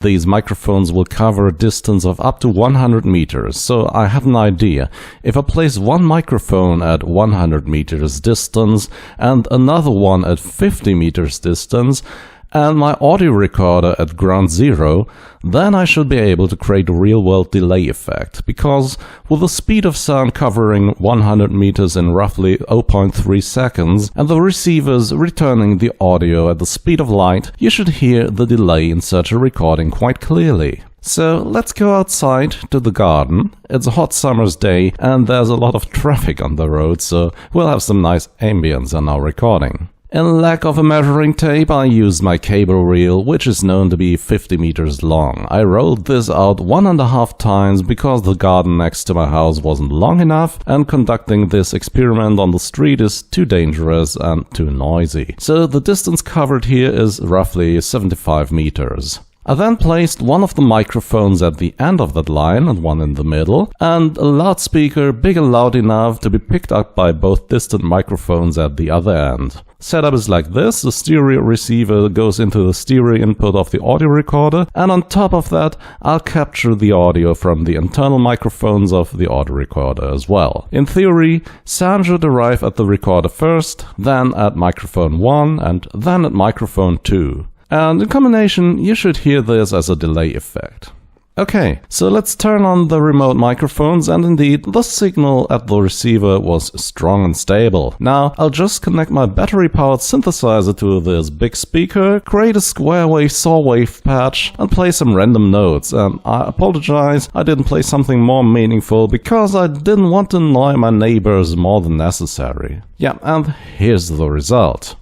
These microphones will cover a distance of up to 100 meters, so I have an idea. If I place one microphone at 100 meters distance and another one at 50 meters distance, and my audio recorder at ground zero, then I should be able to create a real-world delay effect, because with the speed of sound covering 100 meters in roughly 0.3 seconds and the receivers returning the audio at the speed of light, you should hear the delay in such a recording quite clearly. So let's go outside to the garden. It's a hot summer's day and there's a lot of traffic on the road, so we'll have some nice ambience on our recording. In lack of a measuring tape, I used my cable reel, which is known to be 50 meters long. I rolled this out 1.5 times because the garden next to my house wasn't long enough, and conducting this experiment on the street is too dangerous and too noisy. So the distance covered here is roughly 75 meters. I then placed one of the microphones at the end of that line and one in the middle, and a loudspeaker big and loud enough to be picked up by both distant microphones at the other end. Setup is like this: the stereo receiver goes into the stereo input of the audio recorder, and on top of that I'll capture the audio from the internal microphones of the audio recorder as well. In theory, sound should arrive at the recorder first, then at microphone 1 and then at microphone 2. And in combination, you should hear this as a delay effect. Okay, so let's turn on the remote microphones, and indeed, the signal at the receiver was strong and stable. Now, I'll just connect my battery-powered synthesizer to this big speaker, create a square wave saw wave patch, and play some random notes. And I apologize, I didn't play something more meaningful, because I didn't want to annoy my neighbors more than necessary. Yeah, and here's the result.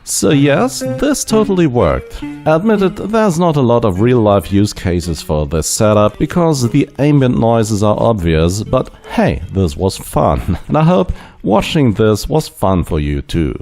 So yes, this totally worked. Admitted, there's not a lot of real-life use cases for this setup, because the ambient noises are obvious, but hey, this was fun. And I hope watching this was fun for you too.